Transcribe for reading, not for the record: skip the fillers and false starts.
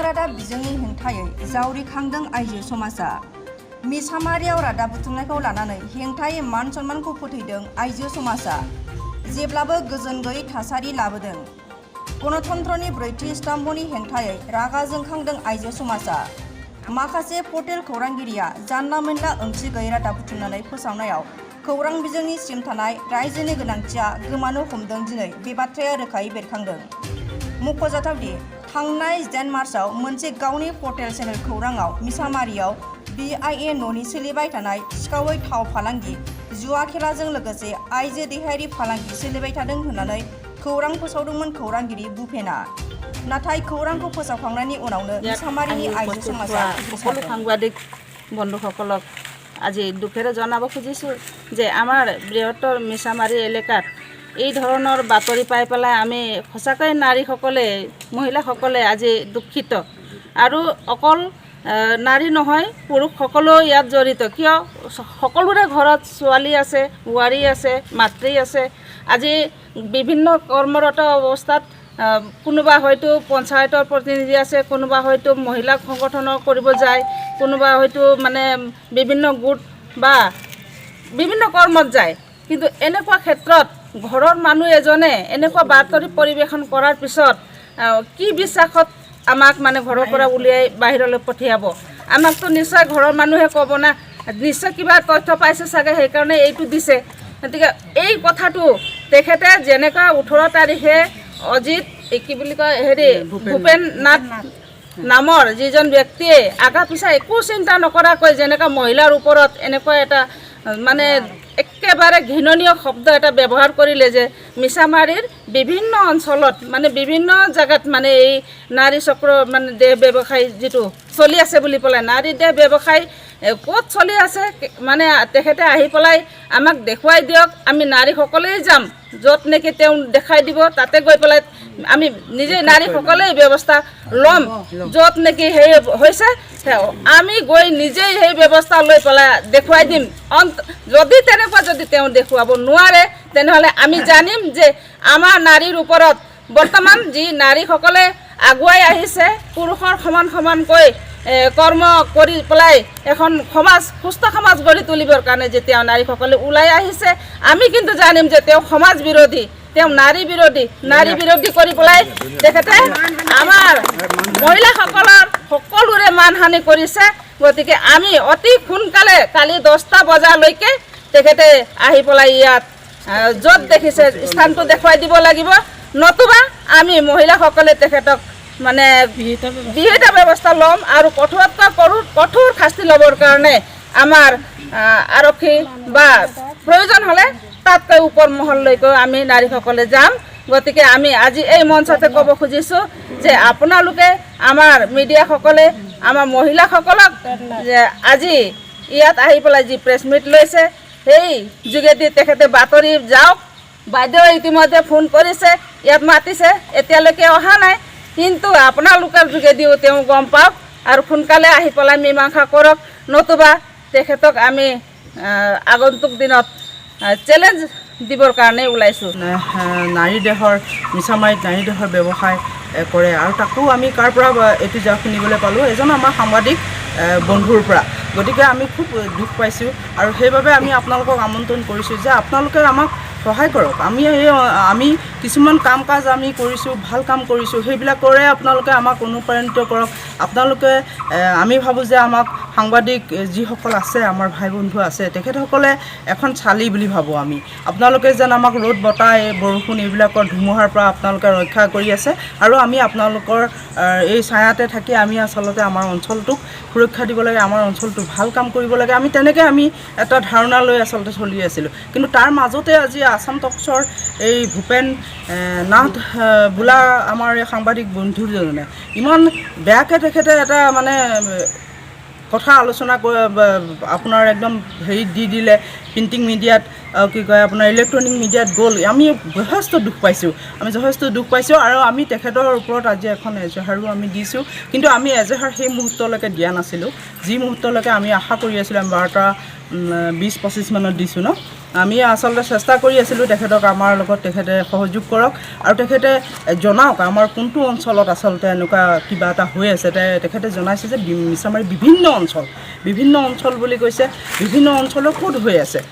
रादाब बिजोंनि हेंथायै जावरिखांदों आइजो समाजा। मिसामारियाव रादाब बुथुमनायखौ लानानै हेंथायै मान सन्मानखौ फोथैदों आइजो समाजा। जेब्लाबो गोजोन गैयै थासारि लाबोदों। गणतन्त्रनि ब्रैथि स्तम्भनि हेंथायै रागा जोंखांदों आइजो समाजा। माखासे पर्टेल खौरांगिरिया जानला मोनला ओंथि गैयै रादाब बुथुमनानै फोसावनायाव खौरां बिजोंनि सिम थानाय रायजोनि गोनांथिया गोमानो हमदों। दिनै बे बाथ्राया रोखायै बेरखांदों। मख'जाथावदि थांनाय 10 मार्चआव मोनसे गावनि पर्टेल चेनेल खौराङाव मिसामारियाव BIN'नि सोलिबाय थानाय सिखावै थाव फालांगि, जुवा खेलाजों लोगोसे आइजो देहायारि फालांगि सोलिबाय थादों होननानै खौरां फोसावदोंमोन खौरांगिरि भुपेना। नाथाय खौरांखौ फोसावखांनायनि उनावनो मिसामारिनि आइजो समाजा সকলো সাংবাদিক বন্ধুসকলক আজি দুখেৰে জনাব খুজিছোঁ যে আমাৰ বৃহত্তৰ মিছামাৰী এলেকাত এই ধৰণৰ বাতৰি পাই পেলাই আমি সঁচাকৈ নাৰীসকলে মহিলাসকলে আজি দুখিত। আৰু অকল নাৰী নহয়, পুৰুষসকলেও ইয়াত জড়িত। কিয় সকলোৰে ঘৰত ছোৱালী আছে, বোৱাৰী আছে, মাতৃ আছে। আজি বিভিন্ন কৰ্মৰত অৱস্থাত কোনোবা হয়তো পঞ্চায়তৰ প্ৰতিনিধি আছে, কোনোবা হয়তো মহিলা সংগঠনৰ কৰিব যায়, কোনোবা হয়তো মানে বিভিন্ন গোট বা বিভিন্ন কৰ্মত যায়। কিন্তু এনেকুৱা ক্ষেত্ৰত ঘৰৰ মানুহ এজনে এনেকুৱা বাতৰি পৰিৱেশন কৰাৰ পিছত কি বিশ্বাসত আমাক মানে ঘৰৰ পৰা উলিয়াই বাহিৰলৈ পঠিয়াব? আমাকতো নিশ্চয় ঘৰৰ মানুহে ক'ব না, নিশ্চয় কিবা তথ্য পাইছে চাগে সেইকাৰণে এইটো দিছে। গতিকে এই কথাটো তেখেতে যেনেকুৱা 18 তাৰিখে অজিত কি বুলি কয় ভূপেন নাথ নামৰ যিজন ব্যক্তিয়ে আগা পিছা একো চিন্তা নকৰাকৈ যেনেকুৱা মহিলাৰ ওপৰত এনেকুৱা এটা মানে একেবাৰে ঘৃণনীয় শব্দ এটা ব্যৱহাৰ কৰিলে যে মিছামাৰীৰ বিভিন্ন অঞ্চলত মানে বিভিন্ন জেগাত মানে এই নাৰী চক্ৰ মানে দেহ ব্যৱসায় যিটো চলি আছে বুলি পেলাই নাৰী দেহ ব্যৱসায় ক'ত চলি আছে মানে তেখেতে আহি পেলাই আমাক দেখুৱাই দিয়ক, আমি নাৰীসকলেই যাম য'ত নেকি তেওঁ দেখাই দিব, তাতে গৈ পেলাই আমি নিজে নাৰীসকলেই ব্যৱস্থা ল'ম। য'ত নেকি সেই হৈছে আমি গৈ নিজেই সেই ব্যৱস্থা লৈ পেলাই দেখুৱাই দিম। যদি তেনেকুৱা যদি তেওঁ দেখুৱাব নোৱাৰে তেনেহ'লে আমি জানিম যে আমাৰ নাৰীৰ ওপৰত বৰ্তমান যি নাৰীসকলে আগুৱাই আহিছে পুৰুষৰ সমান সমানকৈ কৰ্ম কৰি পেলাই এখন সমাজ সুস্থ সমাজ গঢ়ি তুলিবৰ কাৰণে যেতিয়া নাৰীসকলে ওলাই আহিছে আমি কিন্তু জানিম যে তেওঁ সমাজ বিৰোধী, তেওঁ নাৰী বিৰোধী কৰি পেলাই তেখেতে আমাৰ মহিলাসকলৰ সকলোৰে মানহানি কৰিছে। গতিকে আমি অতি সোনকালে কালি 10টা বজালৈকে তেখেতে আহি পেলাই ইয়াত য'ত দেখিছে স্থানটো দেখুৱাই দিব লাগিব, নতুবা আমি মহিলাসকলে তেখেতক মানে বিহিত ব্যৱস্থা ল'ম আৰু কঠোৰ শাস্তি ল'বৰ কাৰণে আমাৰ আৰক্ষী বা প্ৰয়োজন হ'লে তাতকৈ ওপৰ মহললৈকৈ আমি নাৰীসকলে যাম। গতিকে আমি আজি এই মঞ্চতে ক'ব খুজিছোঁ যে আপোনালোকে আমাৰ মিডিয়াসকলে আমাৰ মহিলাসকলক যে আজি ইয়াত আহি পেলাই যি প্ৰেছ মিট লৈছে সেই যোগেদি তেখেতে বাতৰি যাওক। বাইদেউ ইতিমধ্যে ফোন কৰিছে, ইয়াত মাতিছে, এতিয়ালৈকে অহা নাই, কিন্তু আপোনালোকৰ যোগেদিও তেওঁ গম পাওক আৰু সোনকালে আহি পেলাই মীমাংসা কৰক, নতুবা তেখেতক আমি আগন্তুক দিনত চেলেঞ্জ দিবৰ কাৰণে ওলাইছোঁ। নাৰী দেহৰ মিছামাৰীত নাৰী দেহৰ ব্যৱসায় কৰে আৰু তাকো আমি কাৰ পৰা এইটো শুনিবলৈ পালোঁ এজন আমাৰ সাংবাদিক বন্ধুৰ পৰা। গতিকে আমি খুব দুখ পাইছোঁ আৰু সেইবাবে আমি আপোনালোকক আমন্ত্ৰণ কৰিছোঁ যে আপোনালোকে আমাক সহায় কৰক। আমি কিছুমান কাম কাজ আমি কৰিছোঁ, ভাল কাম কৰিছোঁ, সেইবিলাকৰে আপোনালোকে আমাক অনুপ্ৰাণিত কৰক। আপোনালোকে আমি ভাবোঁ যে আমাক সাংবাদিক যিসকল আছে আমাৰ ভাই বন্ধু আছে তেখেতসকলে এখন চালি বুলি ভাবোঁ আমি। আপোনালোকে যেন আমাক ৰ'দ বতাহ বৰষুণ এইবিলাকৰ ধুমুহাৰ পৰা আপোনালোকে ৰক্ষা কৰি আছে আৰু আমি আপোনালোকৰ এই ছায়াতে থাকি আমি আচলতে আমাৰ অঞ্চলটোক সুৰক্ষা দিব লাগে, আমাৰ অঞ্চলটো ভাল কাম কৰিব লাগে। আমি তেনেকৈ আমি এটা ধাৰণা লৈ আচলতে চলি আছিলোঁ। কিন্তু তাৰ মাজতে আজি আসাম টকছৰ এই ভূপেন নাথ বোলা আমাৰ এই সাংবাদিক বন্ধুজনে ইমান বেয়াকৈ তেখেতে এটা মানে কথা আলোচনা আপোনাৰ একদম হেৰি দি দিলে প্ৰিণ্টিং মিডিয়াত কি কয় আপোনাৰ ইলেক্ট্ৰনিক মিডিয়াত গ'ল আমি যথেষ্ট দুখ পাইছোঁ আৰু আমি তেখেতৰ ওপৰত আজি এখন এজাহাৰো আমি দিছোঁ কিন্তু আমি এজাহাৰ সেই মুহূৰ্তলৈকে দিয়া নাছিলোঁ যি মুহূৰ্তলৈকে আমি আশা কৰি আছিলোঁ আমি 12টা 20-25 মানত দিছোঁ ন আমি আচলতে চেষ্টা কৰি আছিলোঁ তেখেতক আমাৰ লগত তেখেতে সহযোগ কৰক আৰু তেখেতে জনাওক আমাৰ কোনটো অঞ্চলত আচলতে এনেকুৱা কিবা এটা হৈ আছে তেখেতে জনাইছে যে মিছামাৰী বিভিন্ন অঞ্চল বুলি কৈছে বিভিন্ন অঞ্চলৰ ক'ত হৈ আছে